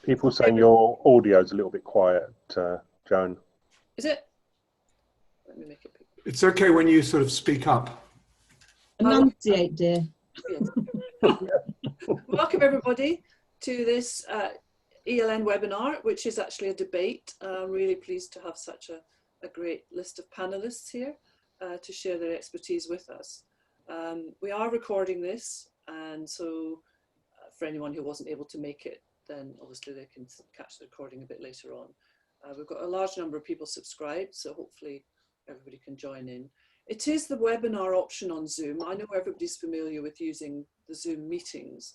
People saying your audio's a little bit quiet, Joan. Is it? Let me make it big. It's okay when you sort of speak up. Enunciate, dear. Yes. Welcome everybody to this eLN webinar, which is actually a debate. I'm really pleased to have such a great list of panelists here to share their expertise with us. We are recording this, and so for anyone who wasn't able to make it, then obviously they can catch the recording a bit later on. We've got a large number of people subscribed, so hopefully everybody can join in. It is the webinar option on Zoom. I know everybody's familiar with using the Zoom meetings,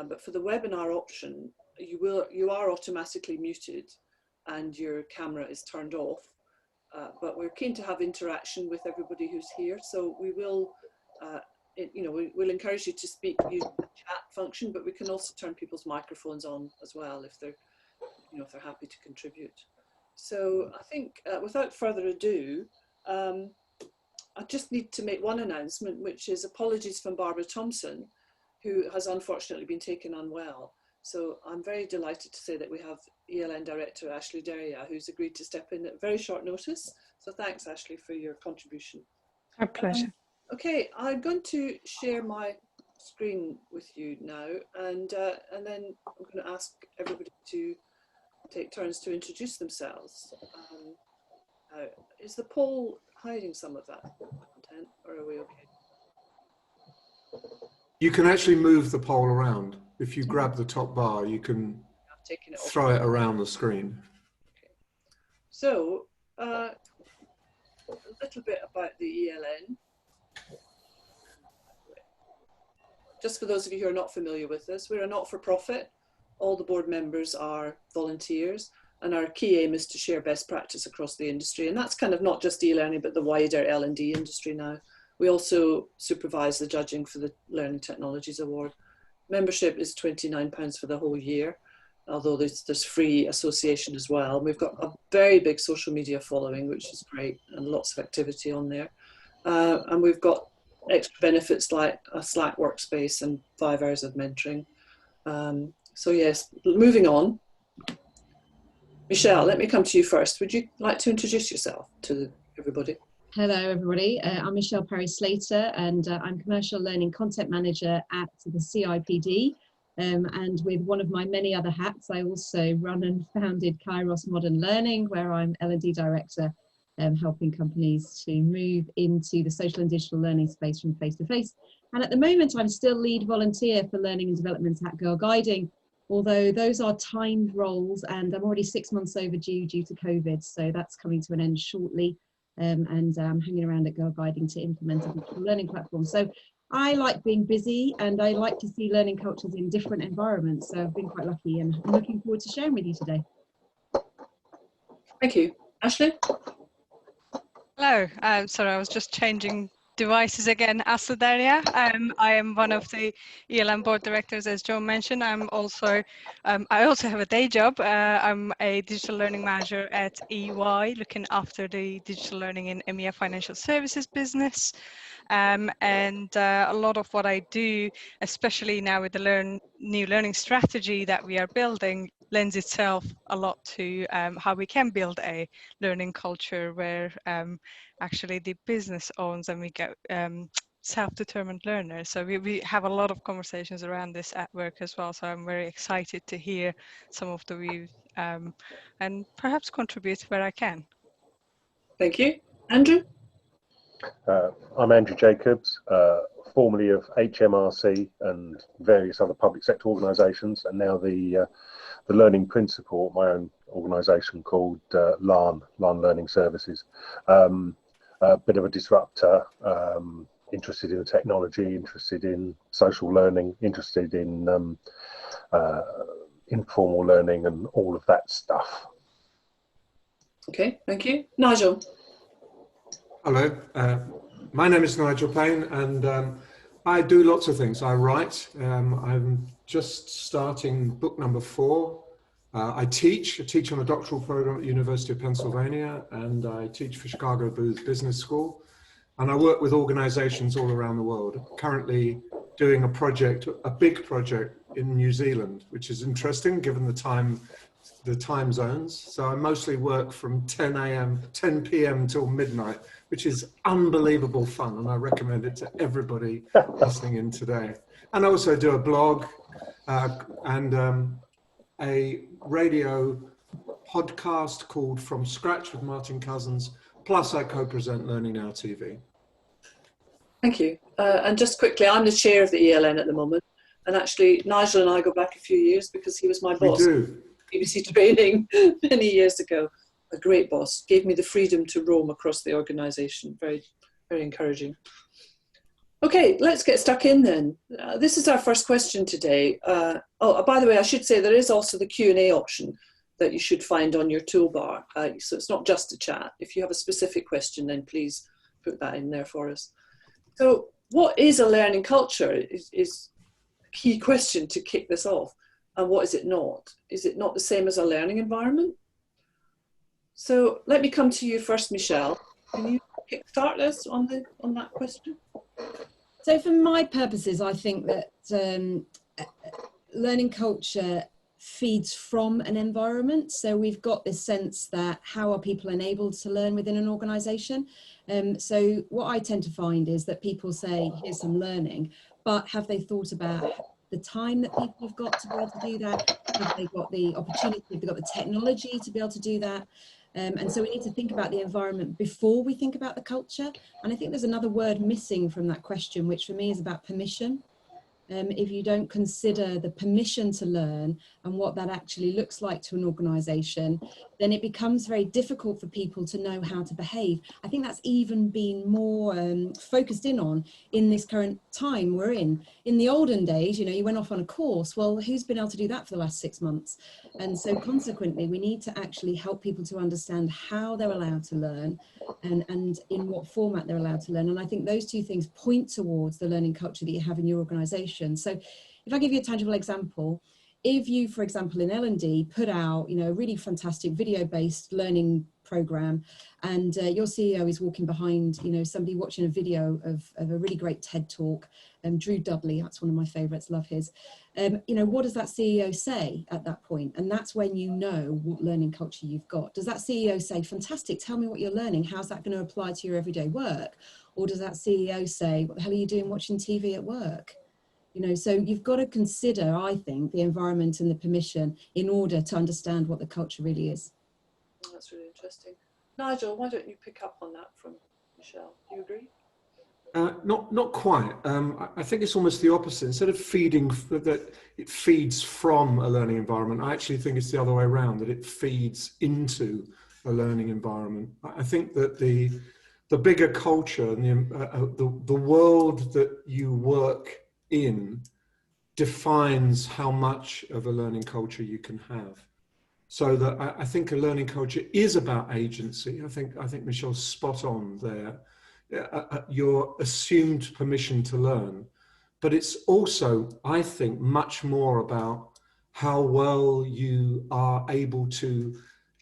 but for the webinar option, you are automatically muted and your camera is turned off. But we're keen to have interaction with everybody who's here, so we will, we'll encourage you to speak using the chat function, but we can also turn people's microphones on as well if they're, if they're happy to contribute. So I think without further ado, I just need to make one announcement, which is apologies from Barbara Thompson, who has unfortunately been taken unwell. So I'm very delighted to say that we have eLN Director Asli Derya, who's agreed to step in at very short notice. So thanks, Asli, for your contribution. Our pleasure. Okay, I'm going to share my screen with you now, and then I'm going to ask everybody to take turns to introduce themselves. Is the poll hiding some of that content, or are we okay? You can actually move the poll around. If you grab the top bar, you can throw it around the screen. Okay. So, a little bit about the eLN. Just for those of you who are not familiar with this, we're a not-for-profit. All the board members are volunteers, and our key aim is to share best practice across the industry. And that's kind of not just e-learning, but the wider L&D industry now. We also supervise the judging for the Learning Technologies Award. Membership is £29 for the whole year, although there's free association as well. We've got a very big social media following, which is great, and lots of activity on there. And we've got extra benefits like a Slack workspace and 5 hours of mentoring. So yes, moving on. Michelle, let me come to you first. Would you like to introduce yourself to everybody? Hello, everybody. I'm Michelle Parry-Slater, and I'm Commercial Learning Content Manager at the CIPD. And with one of my many other hats, I also run and founded Kairos Modern Learning, where I'm L&D Director, helping companies to move into the social and digital learning space from face-to-face. And at the moment, I'm still lead volunteer for learning and development at Girl Guiding, although those are timed roles, and I'm already 6 months overdue due to COVID, so that's coming to an end shortly. And I'm hanging around at Girl Guiding to implement a digital learning platform. So I like being busy, and I like to see learning cultures in different environments. So I've been quite lucky, and I'm looking forward to sharing with you today. Thank you. Asli? Hello, sorry, I was just changing devices again. Asli Derya. I am one of the eLN board directors, as Joan mentioned. I also have a day job. I'm a digital learning manager at EY, looking after the digital learning in EMEA financial services business. And a lot of what I do, especially now with the new learning strategy that we are building, lends itself a lot to how we can build a learning culture where actually the business owns and we get self-determined learners. So we have a lot of conversations around this at work as well. So I'm very excited to hear some of the views and perhaps contribute where I can. Thank you. Andrew? I'm Andrew Jacobs, formerly of HMRC and various other public sector organisations, and now the Learning Principal at my own organisation called LAN Learning Services. A bit of a disruptor, interested in the technology, interested in social learning, interested in informal learning and all of that stuff. Okay, thank you. Nigel? Hello, my name is Nigel Paine, and I do lots of things. I write. I'm just starting book number 4. I teach on a doctoral program at the University of Pennsylvania, and I teach for Chicago Booth Business School. And I work with organizations all around the world. Currently doing a project, a big project in New Zealand, which is interesting given the time zones. So I mostly work from 10 p.m. till midnight, which is unbelievable fun, and I recommend it to everybody listening in today. And I also do a blog and a radio podcast called From Scratch with Martin Cousins, plus I co-present Learning Now TV. Thank you. And just quickly, I'm the chair of the eLN at the moment, and actually Nigel and I go back a few years because he was my boss. We do. BBC training many years ago. A great boss, gave me the freedom to roam across the organisation. Very, very encouraging. Okay, let's get stuck in then. This is our first question today. Oh, by the way, I should say there is also the Q&A option that you should find on your toolbar. So it's not just a chat. If you have a specific question, then please put that in there for us. So what is a learning culture is a key question to kick this off. And what is it not? Is it not the same as a learning environment? So let me come to you first, Michelle. Can you start us on that question? So for my purposes, I think that learning culture feeds from an environment. So we've got this sense that how are people enabled to learn within an organisation? So what I tend to find is that people say, here's some learning, but have they thought about the time that people have got to be able to do that? Have they got the opportunity, have they got the technology to be able to do that? And so we need to think about the environment before we think about the culture. And I think there's another word missing from that question, which for me is about permission. If you don't consider the permission to learn and what that actually looks like to an organisation, then it becomes very difficult for people to know how to behave. I think that's even been more focused in on in this current time we're in. In the olden days, you know, you went off on a course. Well, who's been able to do that for the last 6 months? And so consequently, we need to actually help people to understand how they're allowed to learn and in what format they're allowed to learn. And I think those two things point towards the learning culture that you have in your organisation. So if I give you a tangible example, if you, for example, in L&D put out, you know, a really fantastic video-based learning program, and your CEO is walking behind, you know, somebody watching a video of a really great TED talk, Drew Dudley, that's one of my favourites, love his. You know, what does that CEO say at that point? And that's when you know what learning culture you've got. Does that CEO say, fantastic, tell me what you're learning, how's that going to apply to your everyday work? Or does that CEO say, what the hell are you doing watching TV at work? You know, so you've got to consider, I think, the environment and the permission in order to understand what the culture really is. That's really interesting. Nigel, why don't you pick up on that from Michelle? Do you agree? Not quite. I think it's almost the opposite. Instead of feeding, that it feeds from a learning environment, I actually think it's the other way around, that it feeds into a learning environment. I think that the bigger culture and the world that you work in defines how much of a learning culture you can have. So that I think a learning culture is about agency. I think Michelle's spot on there. Your assumed permission to learn, but it's also, I think, much more about how well you are able to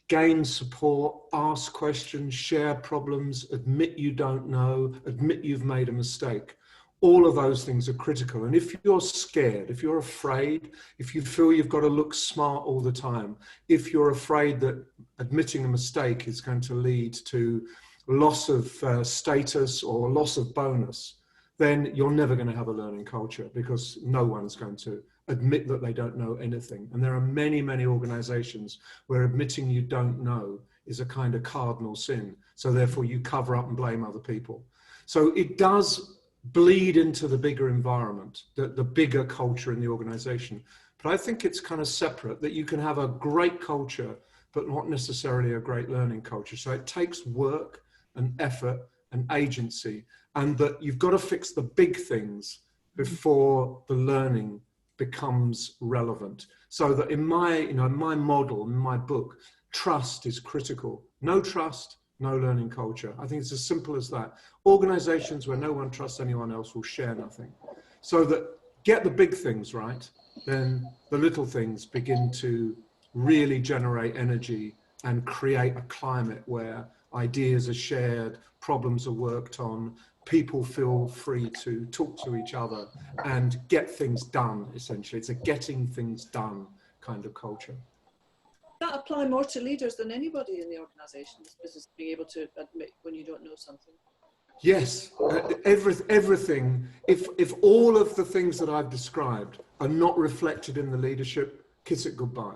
gain support, ask questions, share problems, admit you don't know, admit you've made a mistake. All of those things are critical. And if you're scared, if you're afraid, if you feel you've got to look smart all the time, if you're afraid that admitting a mistake is going to lead to loss of status or loss of bonus, then you're never going to have a learning culture, because no one's going to admit that they don't know anything. And there are many, many organizations where admitting you don't know is a kind of cardinal sin. So therefore you cover up and blame other people. So it does bleed into the bigger environment, the bigger culture in the organization. But I think it's kind of separate, that you can have a great culture, but not necessarily a great learning culture. So it takes work and effort and agency, and that you've got to fix the big things before the learning becomes relevant. So that in my model, in my book, trust is critical. No trust, no learning culture. I think it's as simple as that. Organizations where no one trusts anyone else will share nothing. So that get the big things right, then the little things begin to really generate energy and create a climate where ideas are shared, problems are worked on, people feel free to talk to each other and get things done, essentially. It's a getting things done kind of culture. Does that apply more to leaders than anybody in the organisation, this business of being able to admit when you don't know something? Yes, everything, if all of the things that I've described are not reflected in the leadership, kiss it goodbye.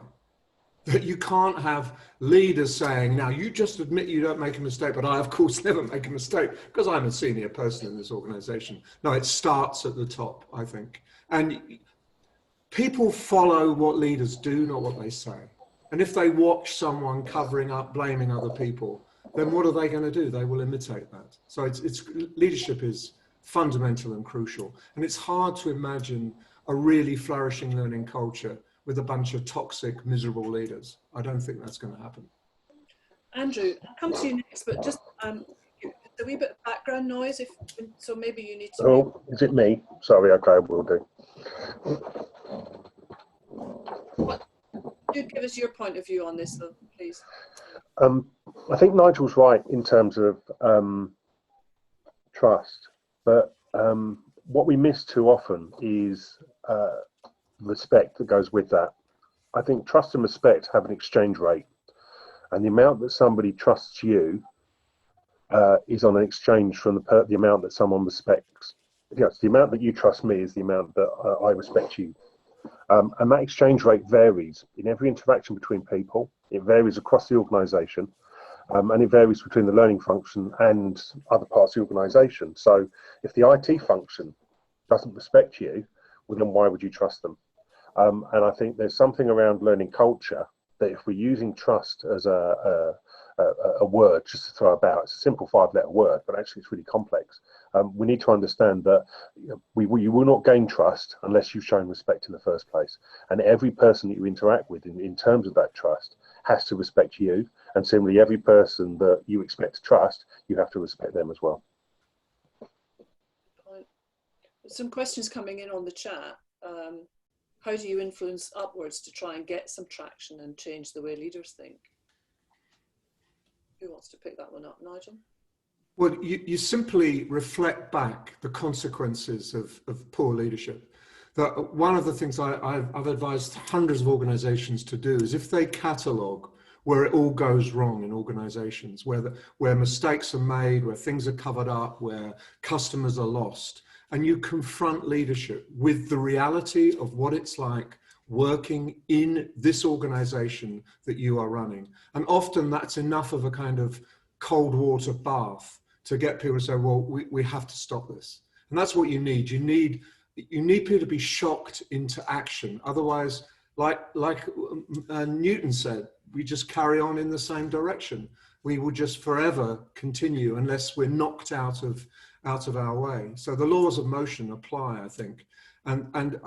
That you can't have leaders saying, now you just admit you don't make a mistake, but I of course never make a mistake because I'm a senior person in this organization. No, it starts at the top, I think. And people follow what leaders do, not what they say. And if they watch someone covering up, blaming other people, then what are they going to do? They will imitate that. So leadership is fundamental and crucial. And it's hard to imagine a really flourishing learning culture with a bunch of toxic, miserable leaders. I don't think that's going to happen. Andrew, I'll come to you next, but just a wee bit of background noise, so maybe you need to... Oh, is it me? Sorry, okay, will do. Do give us your point of view on this, though, please. I think Nigel's right in terms of trust, but what we miss too often is respect that goes with that. I think trust and respect have an exchange rate, and the amount that somebody trusts you is on an exchange from the amount that someone respects. Yes, the amount that you trust me is the amount that I respect you. And that exchange rate varies in every interaction between people. It varies across the organisation, and it varies between the learning function and other parts of the organisation. So if the IT function doesn't respect you, well, then why would you trust them? And I think there's something around learning culture that if we're using trust as a word just to throw about, it's a simple 5-letter word, but actually it's really complex. We need to understand that you will not gain trust unless you've shown respect in the first place. And every person that you interact with in terms of that trust has to respect you. And similarly, every person that you expect to trust, you have to respect them as well. Some questions coming in on the chat. How do you influence upwards to try and get some traction and change the way leaders think? Who wants to pick that one up, Nigel? Well, you simply reflect back the consequences of poor leadership. One of the things I've advised hundreds of organizations to do is if they catalog where it all goes wrong in organizations, where mistakes are made, where things are covered up, where customers are lost, and you confront leadership with the reality of what it's like working in this organization that you are running. And often that's enough of a kind of cold water bath to get people to say, well, we have to stop this. And that's what you need. You need people to be shocked into action. Otherwise, like Newton said, we just carry on in the same direction. We will just forever continue unless we're knocked out of our way. So the laws of motion apply, I think. And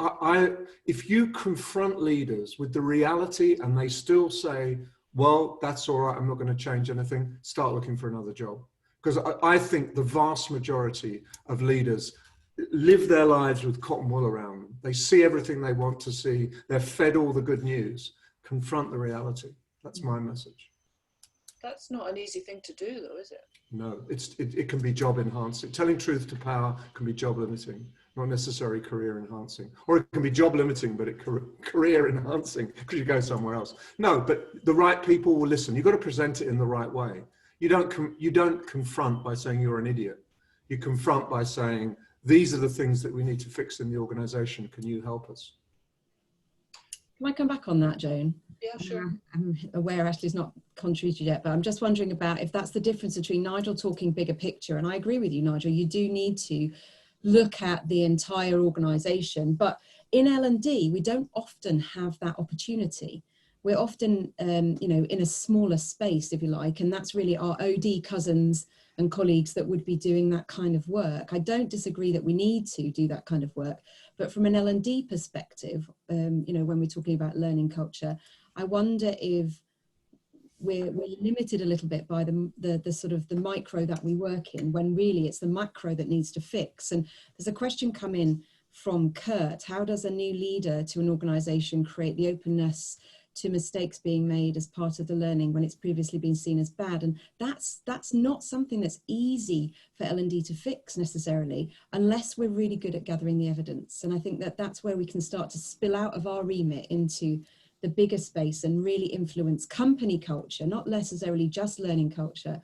if you confront leaders with the reality and they still say, well, that's all right, I'm not going to change anything, start looking for another job. Because I think the vast majority of leaders live their lives with cotton wool around them. They see everything they want to see. They're fed all the good news. Confront the reality. That's my message. That's not an easy thing to do, though, is it? No, it can be job enhancing. Telling truth to power can be job limiting, not necessarily career enhancing. Or it can be job limiting, but career enhancing because you go somewhere else. No, but the right people will listen. You've got to present it in the right way. You don't confront by saying you're an idiot. You confront by saying, these are the things that we need to fix in the organization. Can you help us? Can I come back on that, Joan? Yeah, sure. I'm aware Ashley's not contributed yet, but I'm just wondering about if that's the difference between Nigel talking bigger picture, and I agree with you, Nigel, you do need to look at the entire organisation, but in L&D, we don't often have that opportunity. We're often, in a smaller space, if you like, and that's really our OD cousins and colleagues that would be doing that kind of work. I don't disagree that we need to do that kind of work, but from an L&D perspective, when we're talking about learning culture, I wonder if we're limited a little bit by the sort of the micro that we work in, when really it's the macro that needs to fix. And there's a question come in from Kurt: how does a new leader to an organisation create the openness to mistakes being made as part of the learning when it's previously been seen as bad. And that's not something that's easy for L&D to fix necessarily, unless we're really good at gathering the evidence. And I think that that's where we can start to spill out of our remit into the bigger space and really influence company culture, not necessarily just learning culture.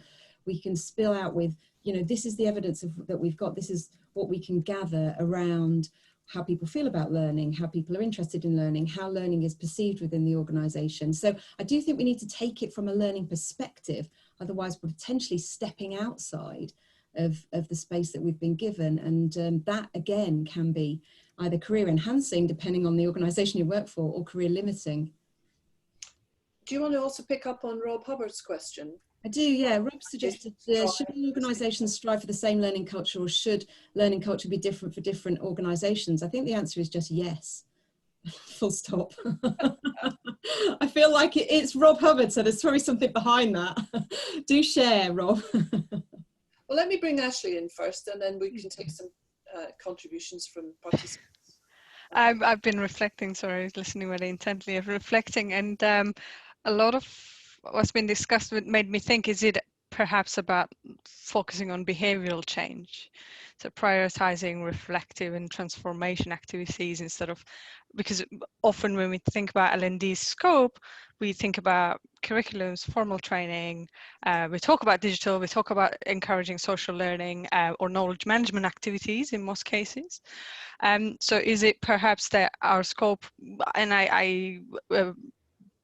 We can spill out with, you know, this is the evidence that we've got, this is what we can gather around how people feel about learning, how people are interested in learning, how learning is perceived within the organisation. So I do think we need to take it from a learning perspective, otherwise we're potentially stepping outside of the space that we've been given. And that again can be either career enhancing, depending on the organisation you work for, or career limiting. Do you want to also pick up on Rob Hubbard's question? I do, yeah. Rob suggested, should organisations strive for the same learning culture, or should learning culture be different for different organisations? I think the answer is just yes. Full stop. I feel like it's Rob Hubbard, so there's probably something behind that. Do share, Rob. Well, let me bring Ashley in first, and then we can take some contributions from participants. I've been reflecting, sorry, listening really intently, reflecting, and a lot of what's been discussed made me think, is it perhaps about focusing on behavioral change? So prioritizing reflective and transformation activities instead of, because often when we think about L&D's scope, we think about curriculums, formal training, we talk about digital, we talk about encouraging social learning or knowledge management activities in most cases. So is it perhaps that our scope, and I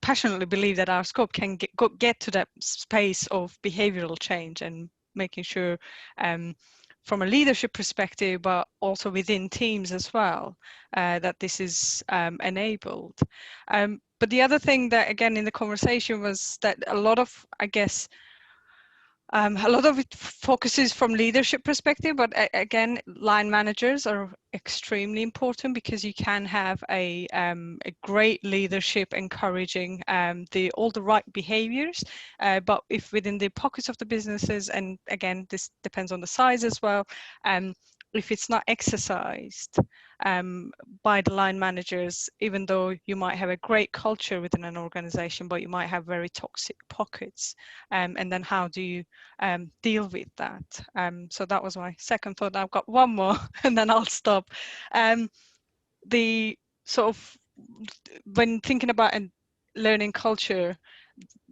passionately believe that our scope can get to that space of behavioral change and making sure from a leadership perspective, but also within teams as well, that this is enabled. But the other thing that, again, in the conversation was that a lot of, I guess, a lot of it focuses from leadership perspective, but again, line managers are extremely important, because you can have a great leadership encouraging all the right behaviors, but if within the pockets of the businesses, and again, this depends on the size as well, if it's not exercised by the line managers, even though you might have a great culture within an organization, but you might have very toxic pockets, and then how do you deal with that? So that was my second thought. I've got one more and then I'll stop. The sort of, when thinking about a learning culture,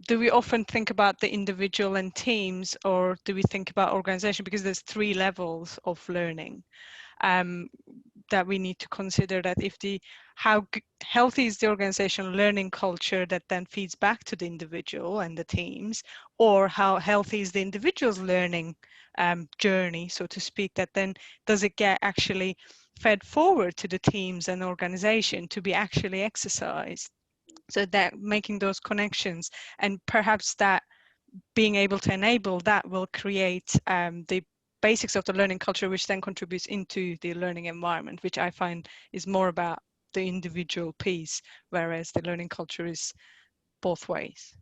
do we often think about the individual and teams, or do we think about organization? Because there's 3 levels of learning that we need to consider, that if how healthy is the organizational learning culture that then feeds back to the individual and the teams, or how healthy is the individual's learning journey, so to speak, that then does it get actually fed forward to the teams and organization to be actually exercised? So that making those connections, and perhaps that being able to enable that will create the basics of the learning culture, which then contributes into the learning environment, which I find is more about the individual piece, whereas the learning culture is both ways.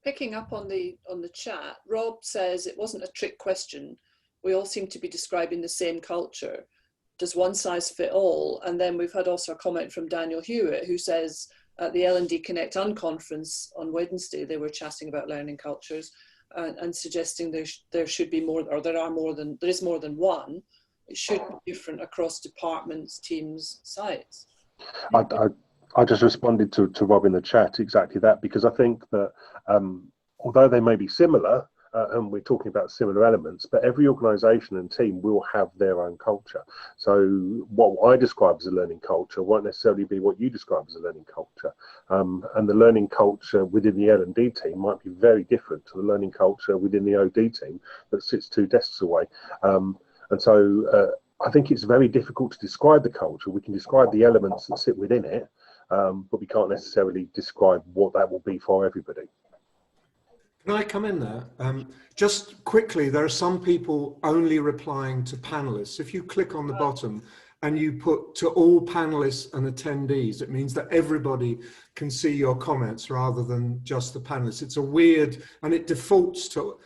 Picking up on the chat, Rob says it wasn't a trick question. We all seem to be describing the same culture. Does one size fit all? And then we've had also a comment from Daniel Hewitt, who says at the L&D Connect Unconference on Wednesday, they were chatting about learning cultures and suggesting there should be more, or there is more than one. It should be different across departments, teams, sites. I just responded to Rob in the chat exactly that, because I think that although they may be similar, and we're talking about similar elements, but every organisation and team will have their own culture. So what I describe as a learning culture won't necessarily be what you describe as a learning culture. And the learning culture within the L&D team might be very different to the learning culture within the OD team that sits 2 desks away. And so I think it's very difficult to describe the culture. We can describe the elements that sit within it, but we can't necessarily describe what that will be for everybody. Can I come in there? Just quickly, there are some people only replying to panelists. If you click on the bottom and you put to all panelists and attendees, it means that everybody can see your comments rather than just the panelists. It's a weird, and it defaults to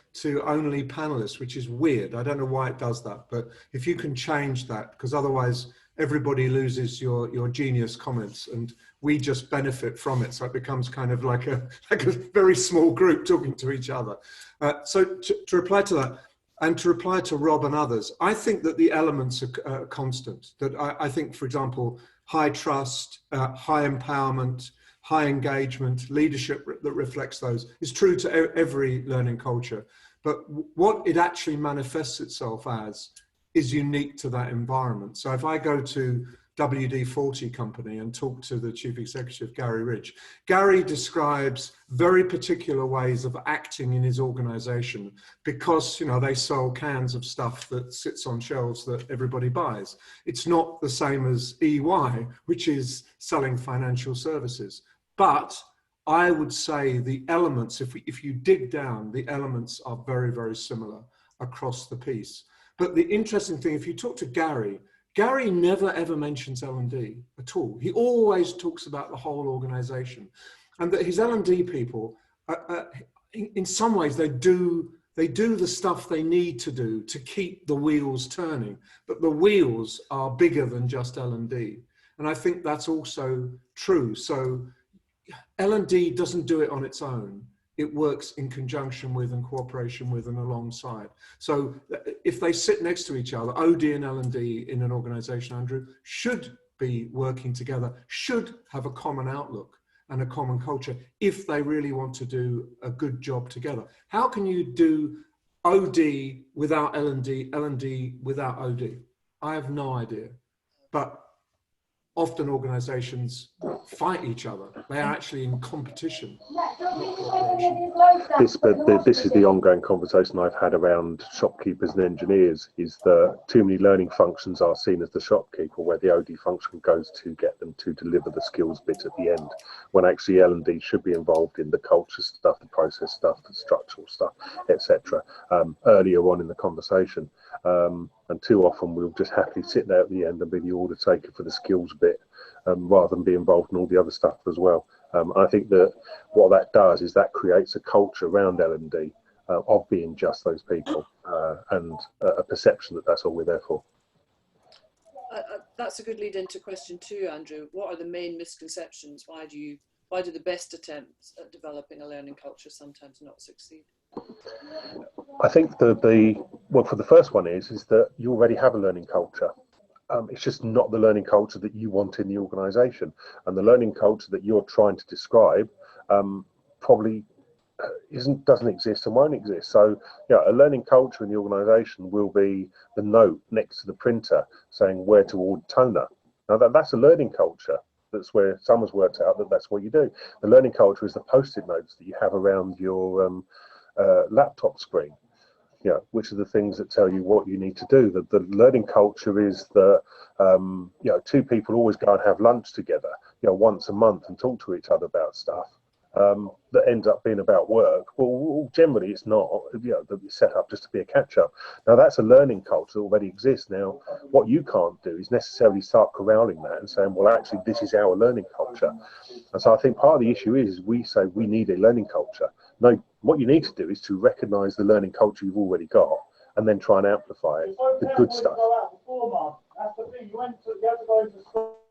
only panelists, which is weird. I don't know why it does that, but if you can change that, because otherwise everybody loses your genius comments, and we just benefit from it. So it becomes kind of like a very small group talking to each other. So to reply to that, and to reply to Rob and others, I think that the elements are constant. That I think, for example, high trust, high empowerment, high engagement, leadership that reflects those is true to every learning culture. But what it actually manifests itself as is unique to that environment. So if I go to WD-40 company and talk to the chief executive, Gary Ridge, Gary describes very particular ways of acting in his organization because, you know, they sell cans of stuff that sits on shelves that everybody buys. It's not the same as EY, which is selling financial services. But I would say the elements, if you dig down, the elements are very, very similar across the piece. But the interesting thing, if you talk to Gary, Gary never ever mentions L&D at all. He always talks about the whole organization, and that his L&D people, in some ways, they do the stuff they need to do to keep the wheels turning, but the wheels are bigger than just L&D. And I think that's also true. So L&D doesn't do it on its own. It works in conjunction with and cooperation with and alongside. So if they sit next to each other, OD and L&D in an organization, Andrew, should be working together, should have a common outlook and a common culture if they really want to do a good job together. How can you do OD without L&D, L&D without OD? I have no idea. But often organizations fight each other. They are actually in competition, not cooperation. This is the ongoing conversation I've had around shopkeepers and engineers, is that too many learning functions are seen as the shopkeeper, where the OD function goes to get them to deliver the skills bit at the end, when actually L&D should be involved in the culture stuff, the process stuff, the structural stuff, etc. Earlier on in the conversation. And too often we'll just happily sit there at the end and be the order taker for the skills bit, rather than be involved in all the other stuff as well. I think that what that does is that creates a culture around L&D of being just those people, and a perception that that's all we're there for. That's a good lead into question 2, Andrew. What are the main misconceptions? Why do the best attempts at developing a learning culture sometimes not succeed? I think well, for the first one is that you already have a learning culture. It's just not the learning culture that you want in the organisation, and the learning culture that you're trying to describe probably doesn't exist and won't exist. So, yeah, a learning culture in the organisation will be the note next to the printer saying where to order toner. Now that's a learning culture. That's where someone's worked out that that's what you do. The learning culture is the post-it notes that you have around your laptop screen, which are the things that tell you what you need to do. The learning culture is that two people always go and have lunch together, once a month and talk to each other about stuff that ends up being about work. Well, generally it's not. It's set up just to be a catch-up. Now that's a learning culture that already exists. Now what you can't do is necessarily start corralling that and saying, well, actually this is our learning culture. And so I think part of the issue is we say we need a learning culture. No, what you need to do is to recognise the learning culture you've already got and then try and amplify it, the good stuff.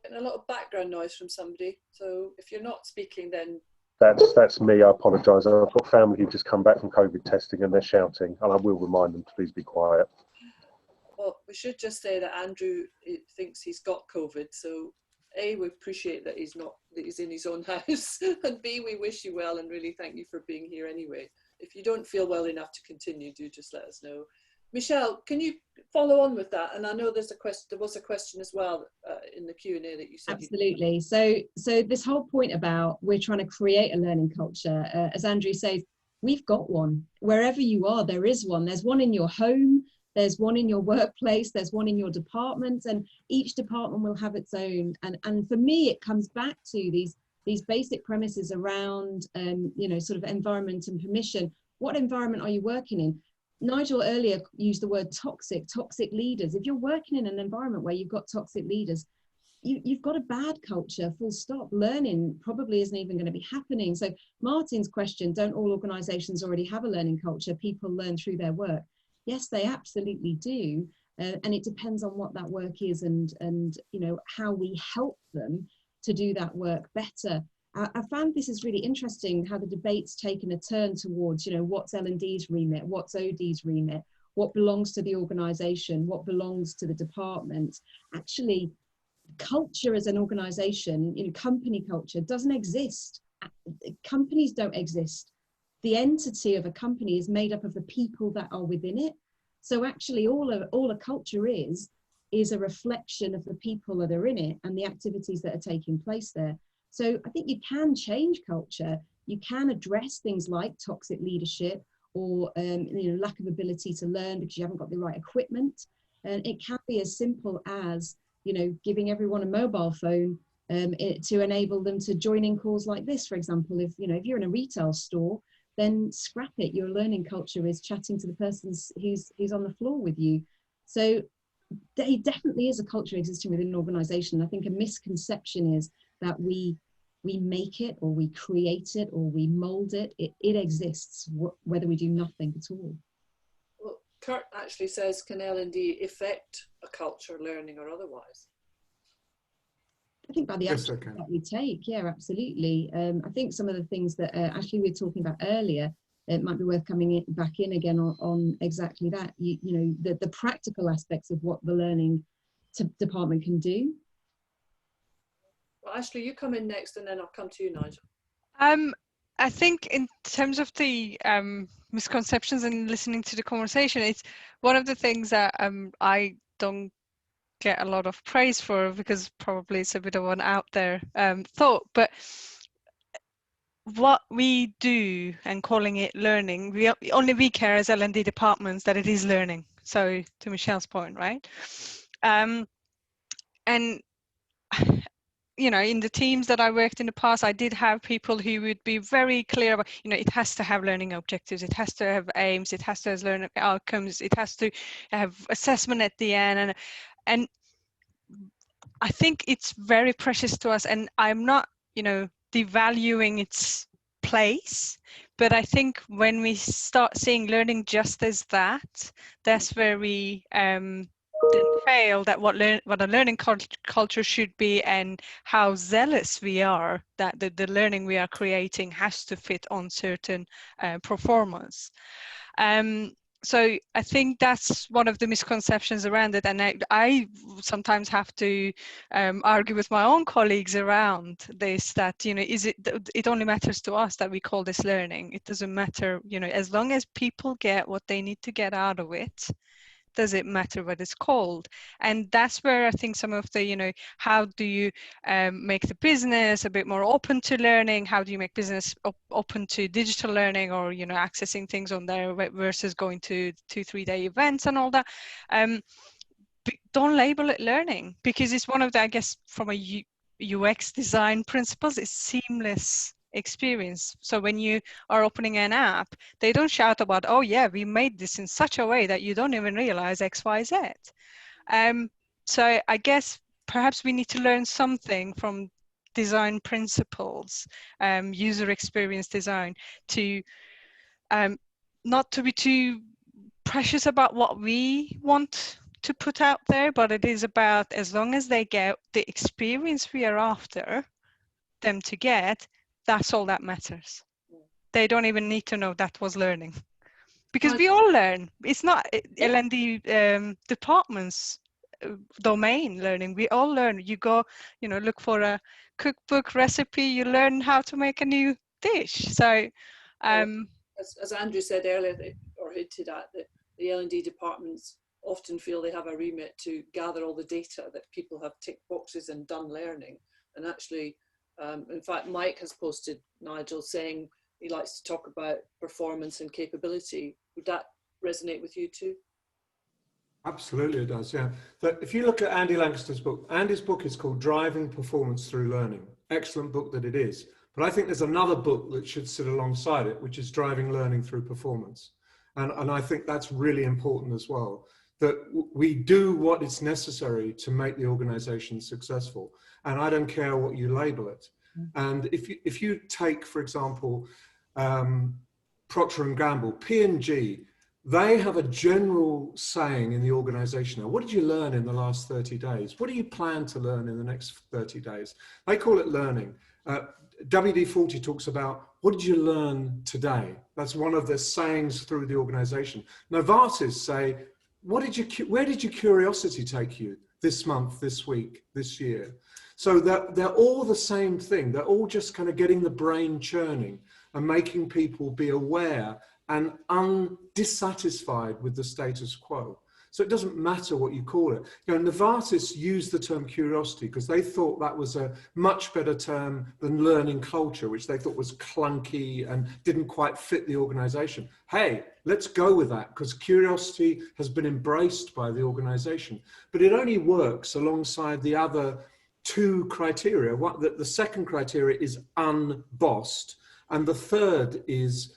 Getting a lot of background noise from somebody, so if you're not speaking, then that's me. I apologise. I've got family who've just come back from COVID testing and they're shouting, and I will remind them to please be quiet. Well, we should just say that Andrew thinks he's got COVID, so A, we appreciate that he's in his own house, and B, we wish you well and really thank you for being here anyway. If you don't feel well enough to continue, do just let us know. Michelle, can you follow on with that? And I know there was a question as well in the Q&A that you said. Absolutely. So this whole point about we're trying to create a learning culture, as Andrew says, we've got one. Wherever you are, there is one. There's one in your home, there's one in your workplace, there's one in your department, and each department will have its own. And for me, it comes back to these basic premises around, sort of environment and permission. What environment are you working in? Nigel earlier used the word toxic leaders. If you're working in an environment where you've got toxic leaders, you've got a bad culture, full stop. Learning probably isn't even going to be happening. So Martin's question, don't all organizations already have a learning culture? People learn through their work. Yes, they absolutely do. and it depends on what that work is and you know, how we help them to do that work better. I found this is really interesting, how the debate's taken a turn towards, you know, what's L&D's remit, what's OD's remit, what belongs to the organisation, what belongs to the department. Actually, culture as an organisation, you know, company culture doesn't exist. Companies don't exist. The entity of a company is made up of the people that are within it. So actually all a culture is a reflection of the people that are in it and the activities that are taking place there. So I think you can change culture. You can address things like toxic leadership or you know, lack of ability to learn because you haven't got the right equipment. And it can be as simple as, you know, giving everyone a mobile phone to enable them to join in calls like this, for example. If, you know, if you're in a retail store, then scrap it. Your learning culture is chatting to the person who's on the floor with you. So there definitely is a culture existing within an organisation. I think a misconception is that we make it or we create it or we mould it. It exists whether we do nothing at all. Well, Kurt actually says, can L&D affect a culture, learning or otherwise? I think by the action that we take, yeah, absolutely. I think some of the things that Ashley we were talking about earlier, it might be worth coming back in again on exactly that. You know, the practical aspects of what the learning department can do. Well, Ashley, you come in next, and then I'll come to you, Nigel. I think in terms of the misconceptions and listening to the conversation, it's one of the things that I don't get a lot of praise for, because probably it's a bit of an out there thought, but what we do and calling it learning, we care as L&D departments that it is learning. So to Michelle's point, right? And you know, in the teams that I worked in the past, I did have people who would be very clear about, you know, it has to have learning objectives, it has to have aims, it has to have learning outcomes, it has to have assessment at the end, and I think it's very precious to us, and I'm not, you know, devaluing its place, but I think when we start seeing learning just as that, that's where we then fail that what a learning culture should be, and how zealous we are that the learning we are creating has to fit on certain performance. So I think that's one of the misconceptions around it, and I sometimes have to argue with my own colleagues around this, that, you know, it only matters to us that we call this learning. It doesn't matter, you know, as long as people get what they need to get out of it, does it matter what it's called? And that's where I think some of the, you know, how do you make the business a bit more open to learning? How do you make business open to digital learning, or, you know, accessing things on there versus going to 2-3 day events and all that? Don't label it learning, because it's one of the, I guess, from a UX design principles, it's seamless experience. So when you are opening an app, they don't shout about, oh yeah, we made this in such a way that you don't even realize X, Y, Z. So I guess perhaps we need to learn something from design principles, user experience design, to not to be too precious about what we want to put out there, but it is about, as long as they get the experience we are after them to get, that's all that matters. They don't even need to know that was learning, because we all learn. It's not L&D departments domain learning. We all learn. You go, you know, look for a cookbook recipe, you learn how to make a new dish. So as Andrew said earlier, or hinted at, that the L&D departments often feel they have a remit to gather all the data that people have ticked boxes and done learning. And actually, in fact, Mike has posted, Nigel, saying he likes to talk about performance and capability. Would that resonate with you too? Absolutely it does, yeah. But if you look at Andy Lancaster's book, Andy's book is called Driving Performance Through Learning. Excellent book that it is. But I think there's another book that should sit alongside it, which is Driving Learning Through Performance. And I think that's really important as well, that we do what is necessary to make the organization successful. And I don't care what you label it. And if you take, for example, Procter & Gamble, P&G, they have a general saying in the organization now. What did you learn in the last 30 days? What do you plan to learn in the next 30 days? They call it learning. WD-40 talks about, what did you learn today? That's one of the sayings through the organization. Novartis say, where did your curiosity take you this month, this week, this year? So they're all the same thing. They're all just kind of getting the brain churning and making people be aware and dissatisfied with the status quo. So it doesn't matter what you call it. You know, Novartis used the term curiosity because they thought that was a much better term than learning culture, which they thought was clunky and didn't quite fit the organization. Hey, let's go with that because curiosity has been embraced by the organization. But it only works alongside the other two criteria. The second criteria is unbossed, and the third is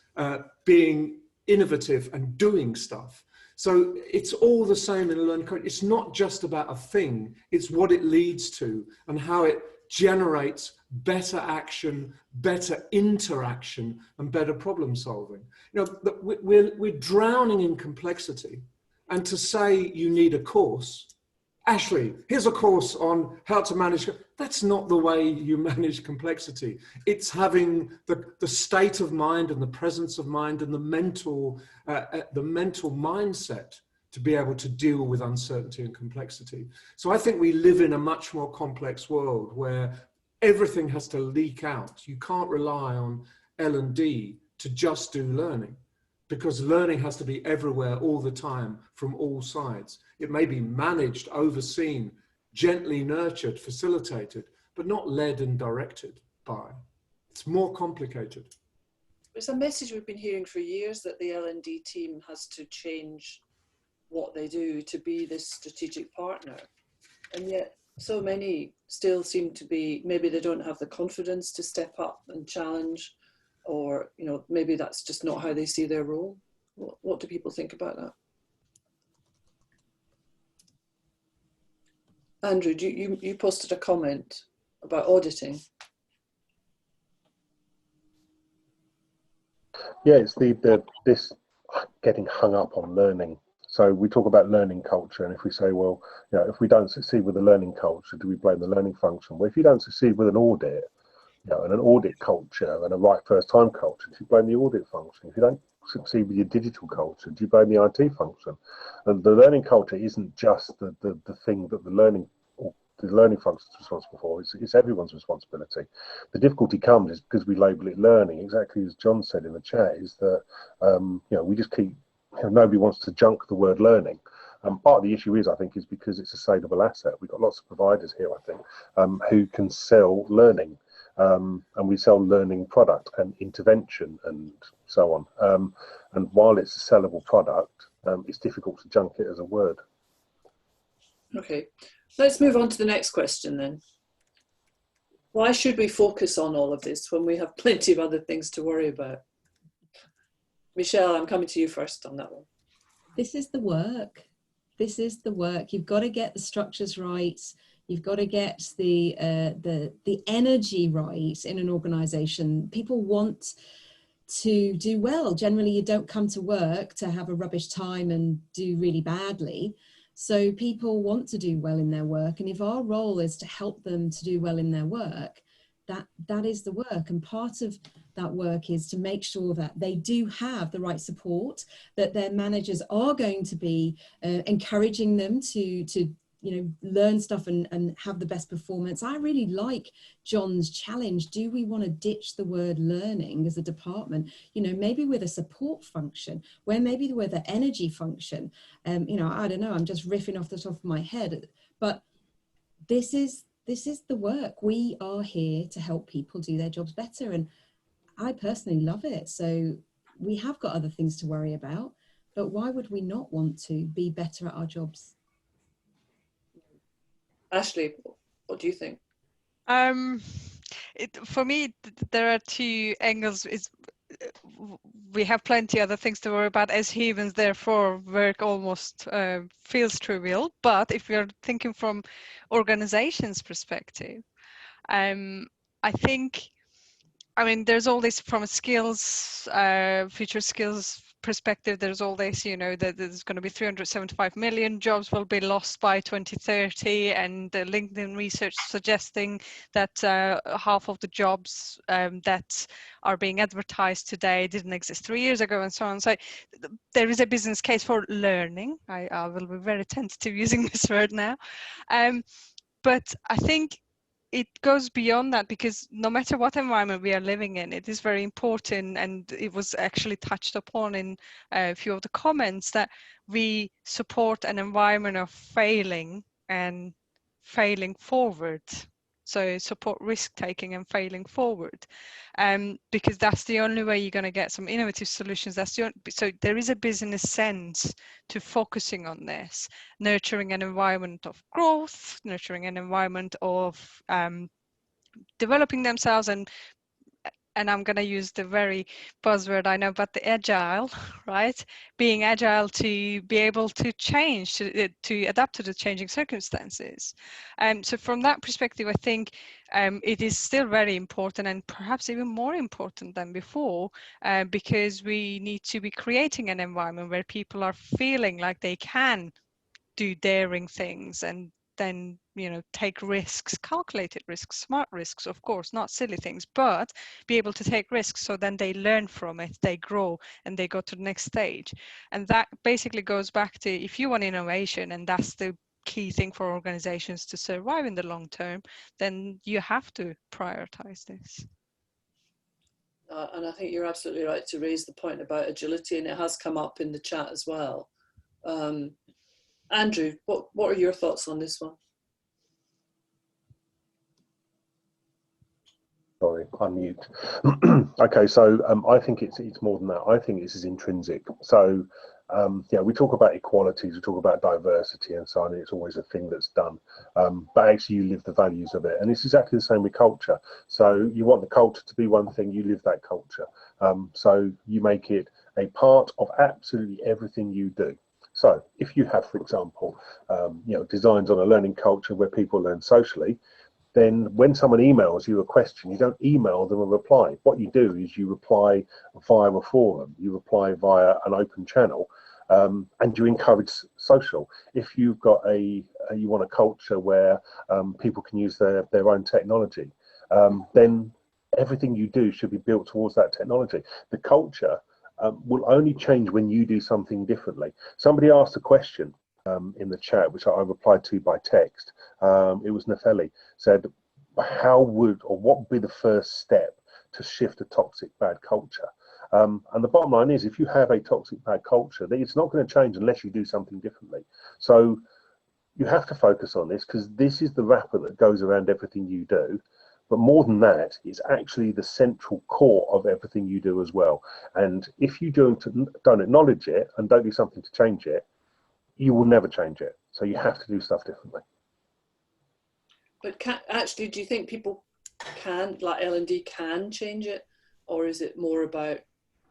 being innovative and doing stuff. So it's all the same in a learning culture. It's not just about a thing, it's what it leads to and how it generates better action, better interaction, and better problem solving. You know, we're drowning in complexity. And to say you need a course, Ashley, here's a course on how to manage. That's not the way you manage complexity. It's having the state of mind and the presence of mind and the mental mindset to be able to deal with uncertainty and complexity. So I think we live in a much more complex world where everything has to leak out. You can't rely on L&D to just do learning, because learning has to be everywhere all the time from all sides. It may be managed, overseen, gently nurtured, facilitated, but not led and directed by. It's more complicated. It's a message we've been hearing for years that the L&D team has to change what they do to be this strategic partner. And yet so many still seem to be, maybe they don't have the confidence to step up and challenge, or, you know, maybe that's just not how they see their role. What do people think about that? Andrew, you posted a comment about auditing. Yeah, it's this getting hung up on learning. So we talk about learning culture, and if we say, well, you know, if we don't succeed with the learning culture, do we blame the learning function? Well, if you don't succeed with an audit, you know, and an audit culture and a right first time culture, do you blame the audit function? If you don't succeed with your digital culture, do you blame the IT function? And the learning culture isn't just the thing that the learning function is responsible for. It's everyone's responsibility. The difficulty comes is because we label it learning, exactly as John said in the chat, is that you know, we just keep, you know, nobody wants to junk the word learning. Part of the issue is, I think, is because it's a saleable asset. We've got lots of providers here, I think, who can sell learning. And we sell learning product and intervention and so on. And while it's a sellable product, it's difficult to junk it as a word. Okay, let's move on to the next question then. Why should we focus on all of this when we have plenty of other things to worry about? Michelle, I'm coming to you first on that one. This is the work. This is the work. You've got to get the structures right. You've got to get the energy right in an organization. People want to do well. Generally, you don't come to work to have a rubbish time and do really badly. So people want to do well in their work. And if our role is to help them to do well in their work, that is the work. And part of that work is to make sure that they do have the right support, that their managers are going to be encouraging them to you know, learn stuff and have the best performance. I really like John's challenge. Do we want to ditch the word learning as a department? You know, maybe with a support function, where maybe with an energy function. You know, I don't know, I'm just riffing off the top of my head, but this is the work. We are here to help people do their jobs better. And I personally love it. So we have got other things to worry about, but why would we not want to be better at our jobs? Ashley, what do you think? For me, there are two angles. We have plenty other things to worry about as humans, therefore work almost feels trivial. But if you're thinking from organization's perspective, I think, I mean, there's all this from a skills, future skills perspective, there's all this, you know, that there's going to be 375 million jobs will be lost by 2030, and the LinkedIn research suggesting that half of the jobs that are being advertised today didn't exist 3 years ago, and so on. So there is a business case for learning. I will be very tentative using this word now. But I think it goes beyond that, because no matter what environment we are living in, it is very important, and it was actually touched upon in a few of the comments, that we support an environment of failing and failing forward. So support risk taking and failing forward, because that's the only way you're going to get some innovative solutions. So there is a business sense to focusing on this, nurturing an environment of growth, nurturing an environment of developing themselves, and I'm going to use the very buzzword I know, but the agile, right? Being agile to be able to change, to adapt to the changing circumstances. So from that perspective, I think it is still very important, and perhaps even more important than before, because we need to be creating an environment where people are feeling like they can do daring things, and then, you know, take risks, calculated risks, smart risks, of course, not silly things, but be able to take risks, so then they learn from it, they grow, and they go to the next stage. And that basically goes back to, if you want innovation, and that's the key thing for organizations to survive in the long term, then you have to prioritize this. And I think you're absolutely right to raise the point about agility, and it has come up in the chat as well. Andrew, what are your thoughts on this one? Sorry, unmute. Okay, so I think it's more than that. I think this is intrinsic. So yeah, we talk about equalities, we talk about diversity and so on, and it's always a thing that's done. But actually you live the values of it. And it's exactly the same with culture. So you want the culture to be one thing, you live that culture. So you make it a part of absolutely everything you do. So if you have, for example, you know, designs on a learning culture where people learn socially, then when someone emails you a question, you don't email them a reply. What you do is you reply via a forum, you reply via an open channel, and you encourage social. If you've got you want a culture where people can use their own technology, then everything you do should be built towards that technology. The culture will only change when you do something differently. Somebody asked a question in the chat, which I replied to by text. It was Nefeli, said, how would, or what would be the first step to shift a toxic bad culture? And the bottom line is, if you have a toxic bad culture, then it's not going to change unless you do something differently. So you have to focus on this, because this is the wrapper that goes around everything you do. But more than that, it's actually the central core of everything you do as well. And if you don't acknowledge it and don't do something to change it, you will never change it. So you have to do stuff differently. But actually, do you think people can, like L&D, can change it? Or is it more about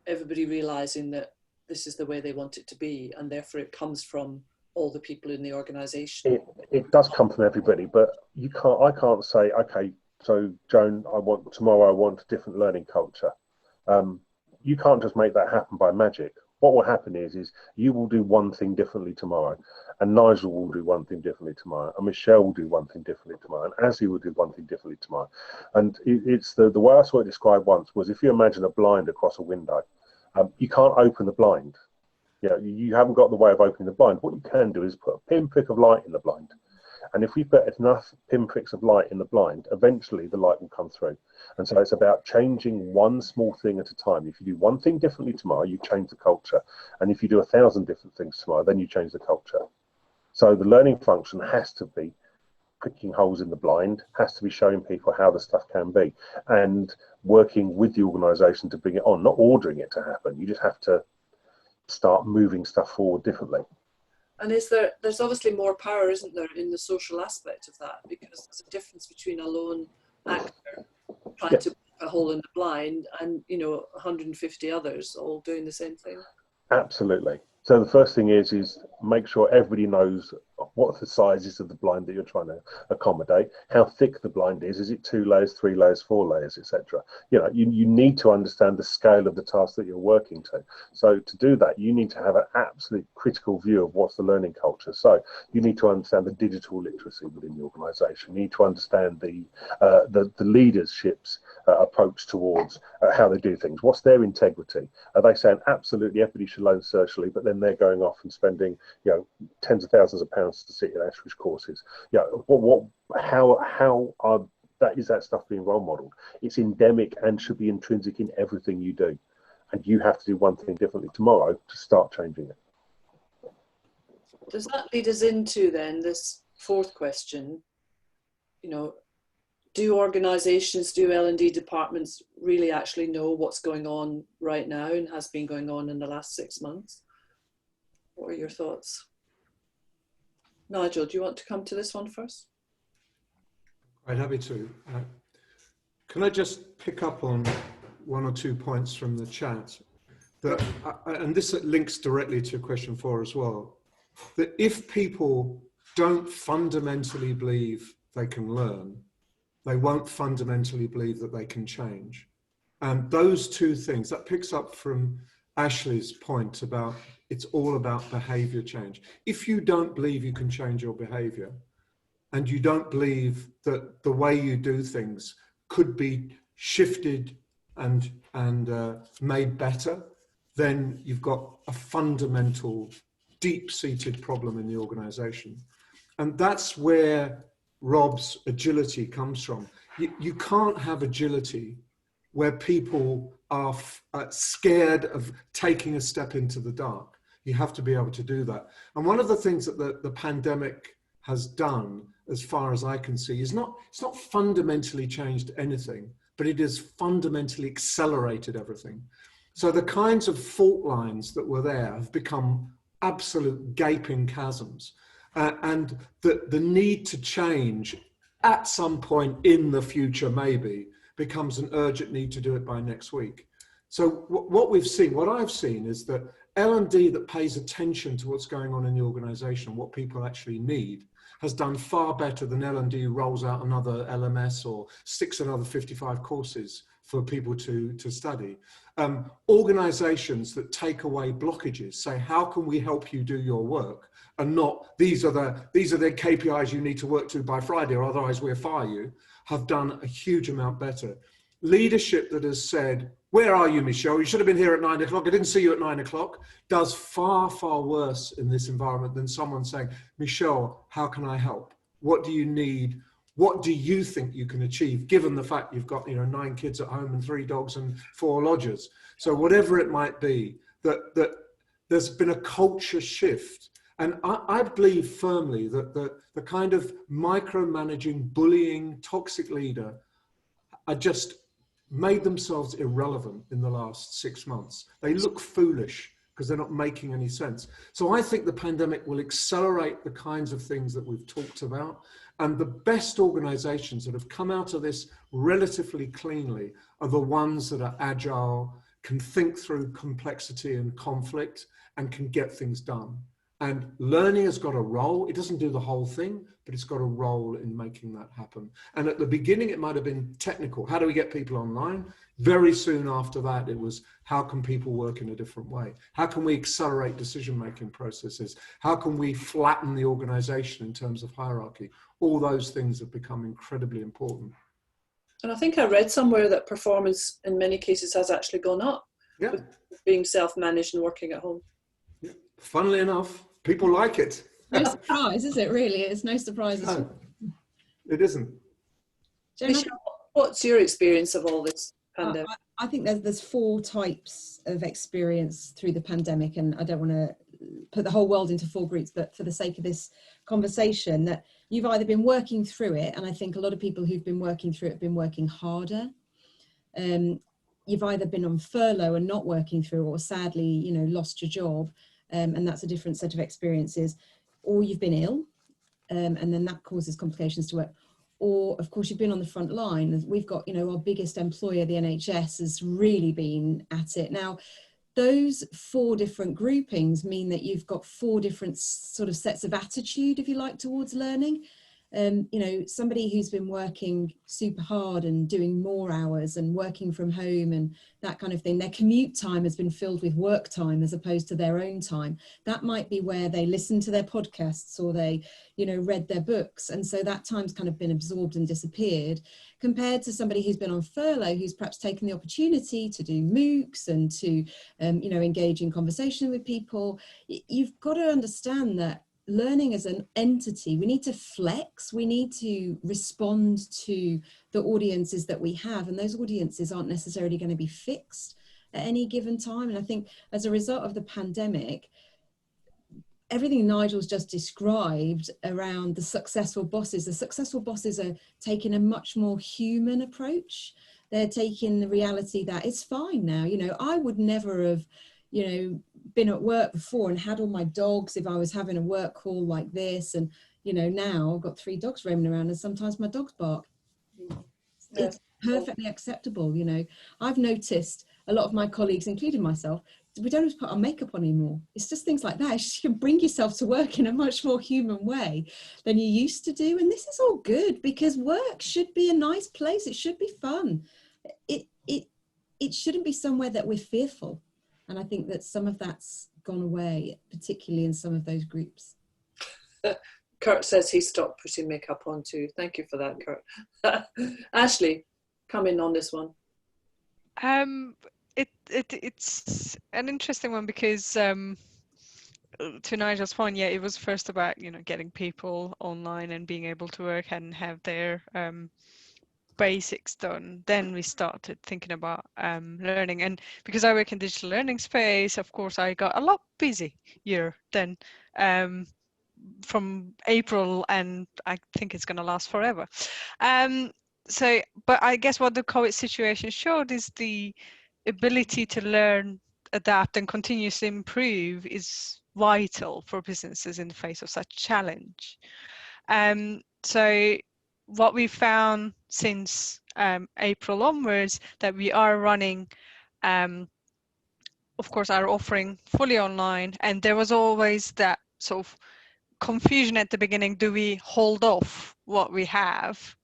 everybody realizing that this is the way they want it to be, and therefore it comes from all the people in the organization? It does come from everybody, but I can't say, okay, so Joan, tomorrow I want a different learning culture. You can't just make that happen by magic. What will happen is you will do one thing differently tomorrow, and Nigel will do one thing differently tomorrow, and Michelle will do one thing differently tomorrow, and Asli will do one thing differently tomorrow. And it's the way I saw it described once was, if you imagine a blind across a window, you can't open the blind. You know, you haven't got the way of opening the blind. What you can do is put a pinprick of light in the blind. And if we put enough pinpricks of light in the blind, eventually the light will come through. And so it's about changing one small thing at a time. If you do one thing differently tomorrow, you change the culture. And if you do 1,000 different things tomorrow, then you change the culture. So the learning function has to be pricking holes in the blind, has to be showing people how the stuff can be, and working with the organisation to bring it on, not ordering it to happen. You just have to start moving stuff forward differently. And there's obviously more power, isn't there, in the social aspect of that, because there's a difference between a lone actor trying to put a hole in the blind and, you know, 150 others all doing the same thing. Absolutely. So the first thing is make sure everybody knows What are the sizes of the blind that you're trying to accommodate? How thick the blind is? Is it 2 layers, 3 layers, 4 layers, etc.? You know, you need to understand the scale of the task that you're working to. So to do that, you need to have an absolute critical view of what's the learning culture. So you need to understand the digital literacy within the organisation. You need to understand the leadership's approach towards how they do things. What's their integrity? Are they saying absolutely everybody should learn socially, but then they're going off and spending, you know, tens of thousands of pounds to sit in Ashridge courses? You know, how are that stuff being role modelled? It's endemic and should be intrinsic in everything you do, and you have to do one thing differently tomorrow to start changing it. Does that lead us into then this fourth question? You know, do organisations, do L&D departments really actually know what's going on right now and has been going on in the last 6 months? What are your thoughts? Nigel, do you want to come to this one first? Quite happy to. Can I just pick up on 1 or 2 points from the chat? That, and this links directly to question 4 as well, that if people don't fundamentally believe they can learn, they won't fundamentally believe that they can change. And those 2 things, that picks up from Ashley's point about it's all about behavior change. If you don't believe you can change your behavior, and you don't believe that the way you do things could be shifted and made better, then you've got a fundamental, deep-seated problem in the organisation. And that's where Rob's agility comes from. You can't have agility where people are scared of taking a step into the dark. You have to be able to do that. And one of the things that the pandemic has done, as far as I can see, is it's not fundamentally changed anything, but it has fundamentally accelerated everything. So the kinds of fault lines that were there have become absolute gaping chasms. And the need to change at some point in the future maybe becomes an urgent need to do it by next week. So what I've seen is that L&D that pays attention to what's going on in the organisation, what people actually need, has done far better than L&D rolls out another LMS or sticks another 55 courses for people to study. Organisations that take away blockages, say, how can we help you do your work? And not, these are the KPIs you need to work to by Friday or otherwise we'll fire you, have done a huge amount better. Leadership that has said, where are you, Michelle? You should have been here at 9 o'clock. I didn't see you at 9 o'clock. Does far, far worse in this environment than someone saying, Michelle, how can I help? What do you need? What do you think you can achieve, given the fact you've got 9 kids at home and 3 dogs and 4 lodgers? So whatever it might be, that there's been a culture shift. And I believe firmly that the kind of micromanaging, bullying, toxic leader are just made themselves irrelevant in the last 6 months. They look foolish because they're not making any sense. So I think the pandemic will accelerate the kinds of things that we've talked about. And the best organizations that have come out of this relatively cleanly are the ones that are agile, can think through complexity and conflict, and can get things done. And learning has got a role. It doesn't do the whole thing, but it's got a role in making that happen. And at the beginning, it might have been technical. How do we get people online? Very soon after that, it was, how can people work in a different way? How can we accelerate decision-making processes? How can we flatten the organization in terms of hierarchy? All those things have become incredibly important. And I think I read somewhere that performance in many cases has actually gone up, yeah, with being self-managed and working at home. Yeah. Funnily enough, people like it. No surprise, is it really? It's no surprise. No, it isn't. Michelle, what's your experience of all this pandemic? I think there's 4 types of experience through the pandemic, and I don't want to put the whole world into 4 groups, but for the sake of this conversation, that you've either been working through it, and I think a lot of people who've been working through it have been working harder. You've either been on furlough and not working through, or sadly, lost your job, and that's a different set of experiences, or you've been ill, and then that causes complications to work. Or, of course, you've been on the front line. We've got, our biggest employer, the NHS, has really been at it. Now, those 4 different groupings mean that you've got 4 different sort of sets of attitude, if you like, towards learning. You know, somebody who's been working super hard and doing more hours and working from home and that kind of thing, their commute time has been filled with work time as opposed to their own time. That might be where they listen to their podcasts or they, you know, read their books. And so that time's kind of been absorbed and disappeared, compared to somebody who's been on furlough, who's perhaps taken the opportunity to do MOOCs and to, you know, engage in conversation with people. You've got to understand that learning as an entity, we need to flex, we need to respond to the audiences that we have, and those audiences aren't necessarily going to be fixed at any given time. And I think as a result of the pandemic, everything Nigel's just described around the successful bosses are taking a much more human approach. They're taking the reality that it's fine now. You know, I would never have, you know, been at work before and had all my dogs if I was having a work call like this. And, you know, now I've got 3 dogs roaming around and sometimes my dogs bark. It's perfectly acceptable. You know, I've noticed a lot of my colleagues, including myself, we don't have to put our makeup on anymore. It's just things like that. You can bring yourself to work in a much more human way than you used to do. And this is all good because work should be a nice place. It should be fun. It shouldn't be somewhere that we're fearful. And I think that some of that's gone away, particularly in some of those groups. Kurt says he stopped putting makeup on too. Thank you for that, Kurt. Ashley, come in on this one. It's an interesting one because to Nigel's point, yeah, it was first about, you know, getting people online and being able to work and have their basics done. Then we started thinking about learning, and because I work in digital learning space, of course I got a lot busier then from April, and I think it's going to last forever. So, but I guess what the COVID situation showed is the ability to learn, adapt, and continuously improve is vital for businesses in the face of such challenge. So what we found since April onwards, that we are running, of course, our offering fully online, and there was always that sort of confusion at the beginning. Do we hold off what we have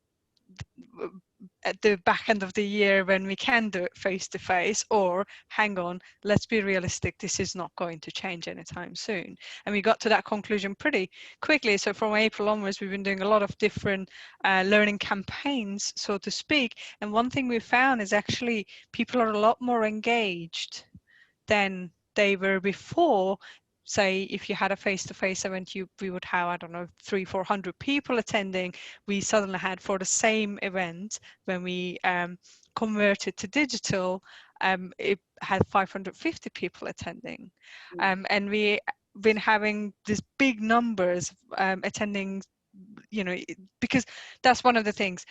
at the back end of the year when we can do it face to face, or hang on, let's be realistic, this is not going to change anytime soon? And we got to that conclusion pretty quickly. So from April onwards, we've been doing a lot of different learning campaigns, so to speak. And one thing we found is actually people are a lot more engaged than they were before. Say if you had a face-to-face event, we would have, I don't know, 300-400 people attending. We suddenly had, for the same event, when we converted to digital, it had 550 people attending. And we've been having these big numbers attending, you know, because that's one of the things.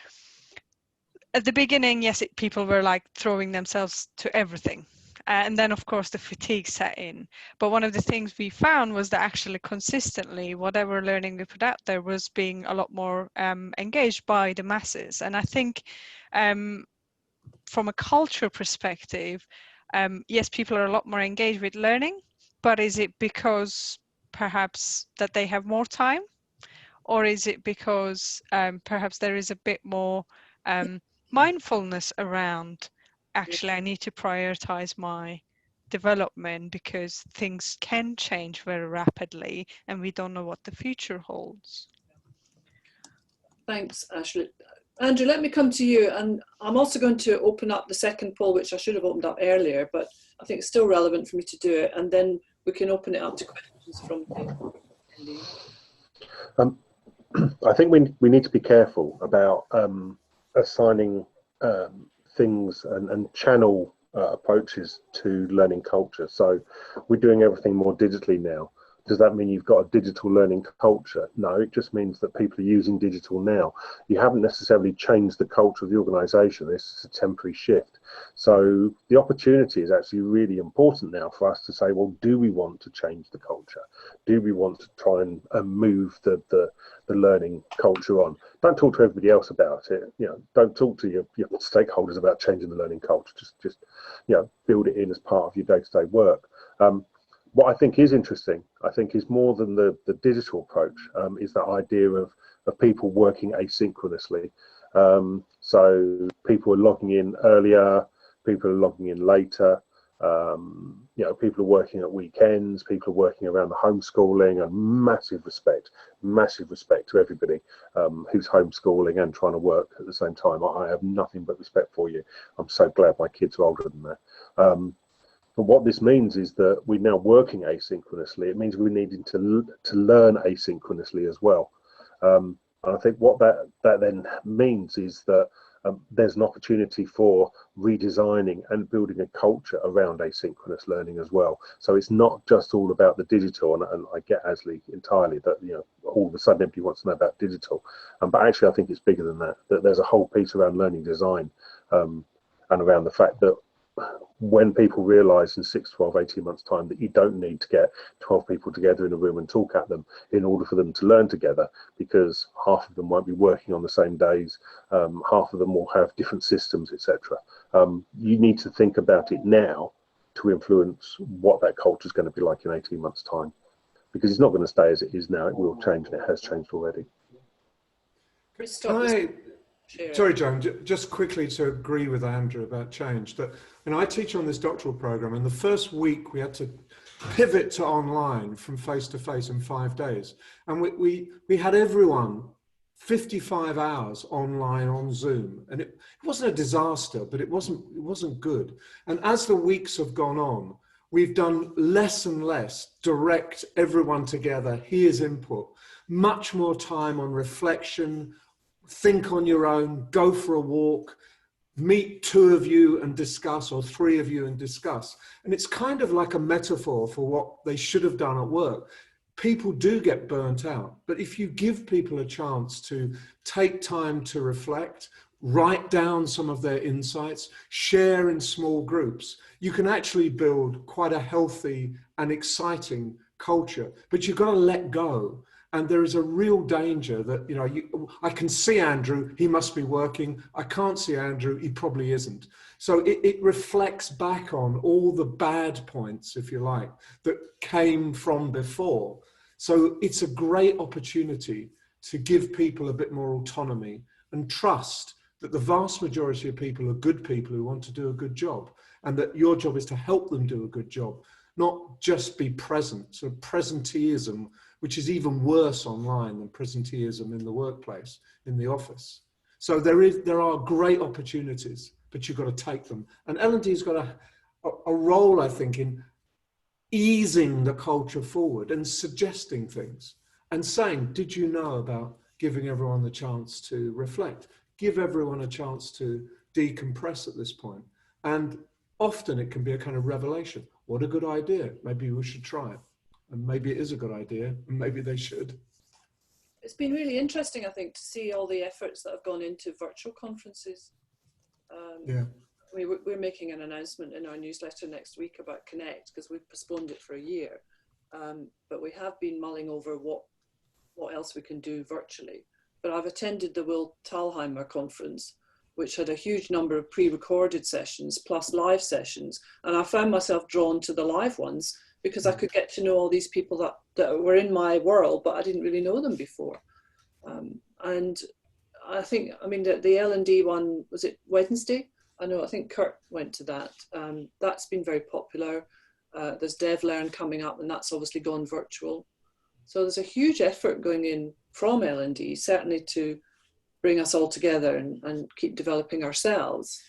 At the beginning, yes, people were like throwing themselves to everything. And then, of course, the fatigue set in. But one of the things we found was that actually consistently, whatever learning we put out there was being a lot more engaged by the masses. And I think from a culture perspective, yes, people are a lot more engaged with learning, but is it because perhaps that they have more time? Or is it because perhaps there is a bit more mindfulness around, actually, I need to prioritize my development because things can change very rapidly and we don't know what the future holds. Thanks, Ashley. Andrew, let me come to you, and I'm also going to open up the second poll, which I should have opened up earlier, but I think it's still relevant for me to do it, and then we can open it up to questions from the I think we need to be careful about assigning things and channel approaches to learning culture. So we're doing everything more digitally now, Does that mean you've got a digital learning culture? No, it just means that people are using digital now. You haven't necessarily changed the culture of the organisation. This is a temporary shift. So the opportunity is actually really important now for us to say, well, do we want to change the culture? Do we want to try and move the learning culture on? Don't talk to everybody else about it. Don't talk to your stakeholders about changing the learning culture. Just build it in as part of your day-to-day work. What I think is interesting, is more than the digital approach, is that idea of people working asynchronously. So people are logging in earlier, people are logging in later, people are working at weekends, people are working around the homeschooling, and massive respect to everybody who's homeschooling and trying to work at the same time. I have nothing but respect for you. I'm so glad my kids are older than that. But what this means is that we're now working asynchronously. It means we're needing to learn asynchronously as well. And I think what that then means is that there's an opportunity for redesigning and building a culture around asynchronous learning as well. So it's not just all about the digital, and I get Asli entirely that all of a sudden everybody wants to know about digital. But actually I think it's bigger than that. That there's a whole piece around learning design and around the fact that when people realise in 6, 12, 18 months time that you don't need to get 12 people together in a room and talk at them in order for them to learn together, because half of them won't be working on the same days, half of them will have different systems, etc. You need to think about it now to influence what that culture is going to be like in 18 months time, because it's not going to stay as it is now. It will change, and it has changed already. Sorry, Joan, just quickly to agree with Andrew about change. That I teach on this doctoral program, and the first week we had to pivot to online from face to face in 5 days, and we had everyone 55 hours online on Zoom, and it wasn't a disaster, but it wasn't good. And as the weeks have gone on, we've done less and less direct everyone together. Here's input, much more time on reflection. Think on your own, go for a walk, meet 2 of you and discuss, or 3 of you and discuss. And it's kind of like a metaphor for what they should have done at work. People do get burnt out, but if you give people a chance to take time to reflect, write down some of their insights, share in small groups, you can actually build quite a healthy and exciting culture. But you've got to let go. And there is a real danger that, I can see Andrew, he must be working. I can't see Andrew, he probably isn't. So it reflects back on all the bad points, if you like, that came from before. So it's a great opportunity to give people a bit more autonomy and trust that the vast majority of people are good people who want to do a good job, and that your job is to help them do a good job, not just be present. So presenteeism, which is even worse online than presenteeism in the workplace, in the office. So there are great opportunities, but you've got to take them. And L&D's got a role, I think, in easing the culture forward and suggesting things and saying, did you know about giving everyone the chance to reflect? Give everyone a chance to decompress at this point. And often it can be a kind of revelation. What a good idea. Maybe we should try it. And maybe it is a good idea, and maybe they should. It's been really interesting, I think, to see all the efforts that have gone into virtual conferences. We're making an announcement in our newsletter next week about Connect, because we've postponed it for a year. But we have been mulling over what else we can do virtually. But I've attended the Will Thalheimer conference, which had a huge number of pre-recorded sessions plus live sessions. And I found myself drawn to the live ones, because I could get to know all these people that were in my world, but I didn't really know them before. And I think, the L&D one, was it Wednesday? I think Kurt went to that. That's been very popular. There's DevLearn coming up, and that's obviously gone virtual. So there's a huge effort going in from L&D, certainly to bring us all together and keep developing ourselves.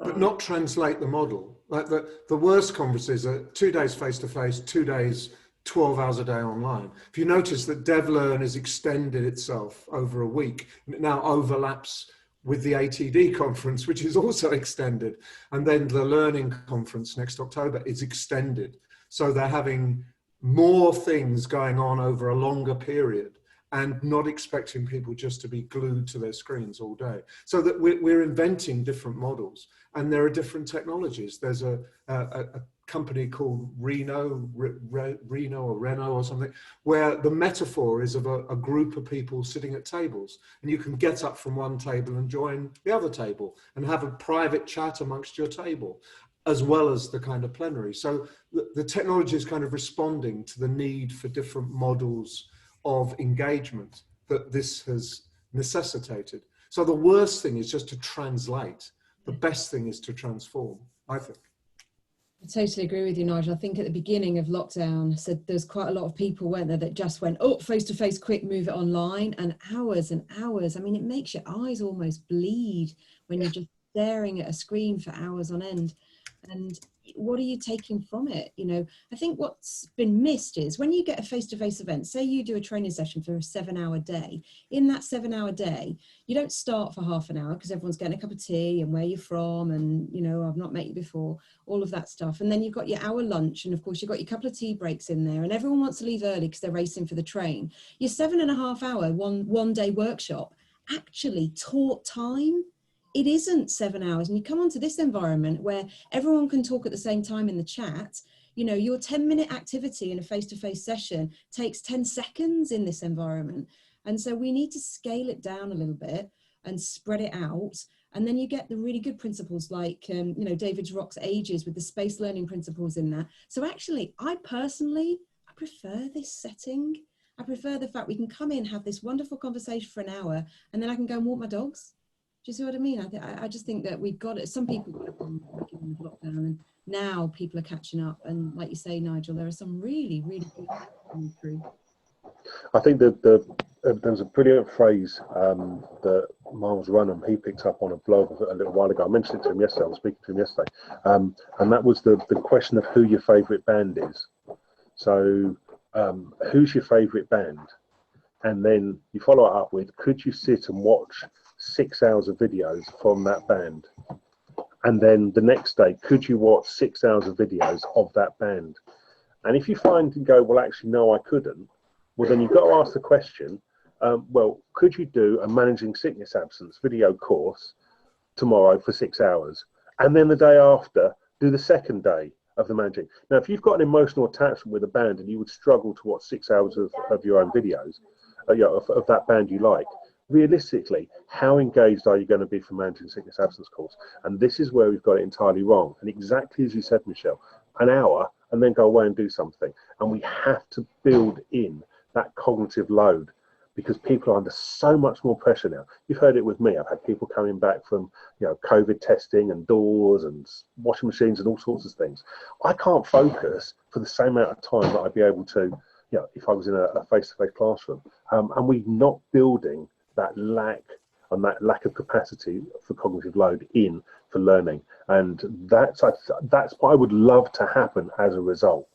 But not translate the model. Like the worst conferences are 2 days face-to-face, 2 days, 12 hours a day online. If you notice that DevLearn has extended itself over a week, and it now overlaps with the ATD conference, which is also extended. And then the Learning conference next October is extended. So they're having more things going on over a longer period, and not expecting people just to be glued to their screens all day. So that we're inventing different models, and there are different technologies. There's a company called Reno or something, where the metaphor is of a group of people sitting at tables, and you can get up from one table and join the other table and have a private chat amongst your table, as well as the kind of plenary. So the technology is kind of responding to the need for different models of engagement that this has necessitated. So the worst thing is just to translate. The best thing is to transform, I think. I totally agree with you, Nigel. I think at the beginning of lockdown, I said there's quite a lot of people, weren't there, that just went, oh, face-to-face, quick, move it online, and hours and hours. I mean, it makes your eyes almost bleed when you're just staring at a screen for hours on end. And what are you taking from it? You know, I think what's been missed is when you get a face-to-face event, say you do a training session for a 7-hour day, in that 7-hour day, you don't start for half an hour because everyone's getting a cup of tea and where you're from and, you know, I've not met you before, all of that stuff. And then you've got your hour lunch, and of course you've got your couple of tea breaks in there, and everyone wants to leave early because they're racing for the train. Your 7.5 hour, one day workshop actually taught time. It isn't 7 hours. And you come onto this environment where everyone can talk at the same time in the chat. You know, your 10-minute activity in a face-to-face session takes 10 seconds in this environment. And so we need to scale it down a little bit and spread it out. And then you get the really good principles like, you know, David's Rocks Ages with the space learning principles in that. So actually, I prefer this setting. I prefer the fact we can come in, have this wonderful conversation for an hour, and then I can go and walk my dogs. Do you see what I mean? I just think that we've got it. Some people got it from the beginning of lockdown, and now people are catching up. And like you say, Nigel, there are some really, really good things coming through. I think that there was a brilliant phrase that Miles Runham, he picked up on a blog a little while ago. I mentioned it to him yesterday. I was speaking to him yesterday. And that was the question of who your favourite band is. So who's your favourite band? And then you follow it up with, could you sit and watch 6 hours of videos from that band? And then the next day, could you watch 6 hours of videos of that band? And if you find and go, well, actually, no, I couldn't, well, then you've got to ask the question, well, could you do a managing sickness absence video course tomorrow for 6 hours? And then the day after, do the second day of the managing. Now, if you've got an emotional attachment with a band and you would struggle to watch 6 hours of your own videos, of that band you like, realistically, how engaged are you going to be for managing sickness absence course? And this is where we've got it entirely wrong. And exactly as you said, Michelle, an hour and then go away and do something. And we have to build in that cognitive load because people are under so much more pressure now. You've heard it with me. I've had people coming back from, COVID testing and doors and washing machines and all sorts of things. I can't focus for the same amount of time that I'd be able to, if I was in a face-to-face classroom. And we're not building that lack of capacity for cognitive load in for learning. And that's what I would love to happen as a result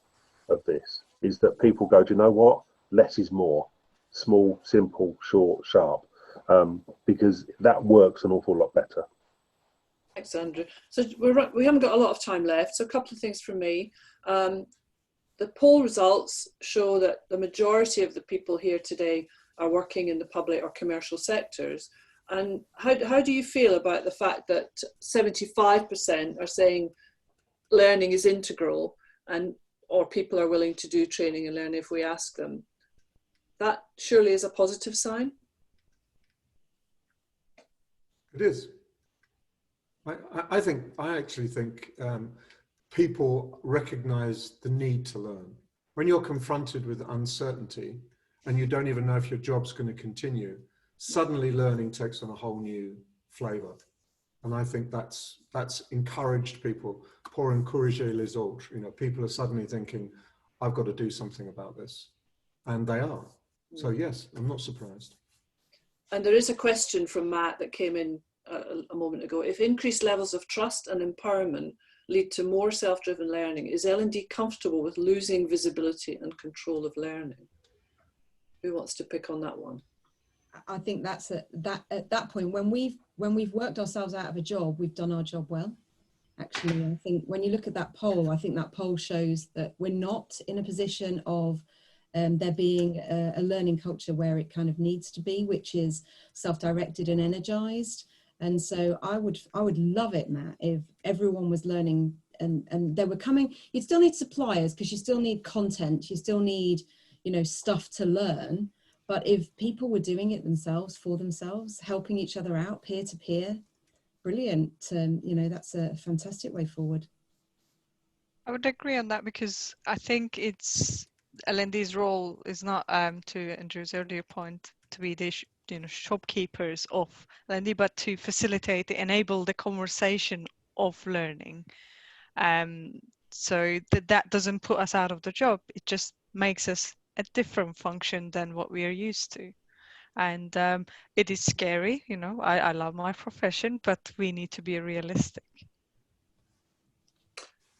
of this, is that people go, do you know what? Less is more. Small, simple, short, sharp. Because that works an awful lot better. Thanks, Andrew. So we haven't got a lot of time left. So a couple of things from me. The poll results show that the majority of the people here today are working in the public or commercial sectors. And how do you feel about the fact that 75% are saying learning is integral or people are willing to do training and learning if we ask them? That surely is a positive sign. It is. I actually think people recognize the need to learn. When you're confronted with uncertainty and you don't even know if your job's going to continue, suddenly learning takes on a whole new flavor. And I think that's encouraged people. Pour encourager les autres. People are suddenly thinking, I've got to do something about this. And they are. So yes, I'm not surprised. And there is a question from Matt that came in a moment ago. If increased levels of trust and empowerment lead to more self-driven learning, is L&D comfortable with losing visibility and control of learning? Who wants to pick on that one? I think that's at that point when we've worked ourselves out of a job, we've done our job well. actually. I think when you look at that poll, I think that poll shows that we're not in a position of there being a learning culture where it kind of needs to be, which is self-directed and energized. And so I would love it, Matt, if everyone was learning and they were coming. You still need suppliers because you still need content, you still need, you know, stuff to learn. But if people were doing it themselves, for themselves, helping each other out, peer to peer, brilliant. You know, that's a fantastic way forward. I would agree on that, because I think it's L&D's role is not, to Andrew's earlier point, to be the shopkeepers of L&D, but to facilitate, enable the conversation of learning. So that doesn't put us out of the job. It just makes us a different function than what we are used to. And it is scary, you know, I love my profession, but we need to be realistic.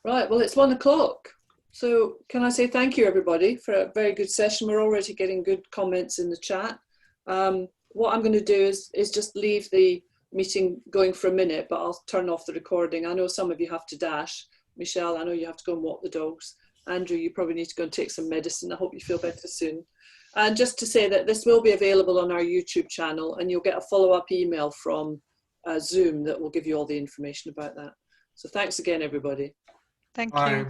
Right, well, it's 1 o'clock. So can I say thank you, everybody, for a very good session. We're already getting good comments in the chat. What I'm going to do is just leave the meeting going for a minute, but I'll turn off the recording. I know some of you have to dash. Michelle, I know you have to go and walk the dogs. Andrew, you probably need to go and take some medicine. I hope you feel better soon. And just to say that this will be available on our YouTube channel, and you'll get a follow-up email from Zoom that will give you all the information about that. So thanks again, everybody. Thank Bye. you.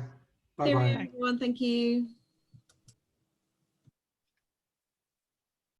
Bye-bye. Everyone, thank you.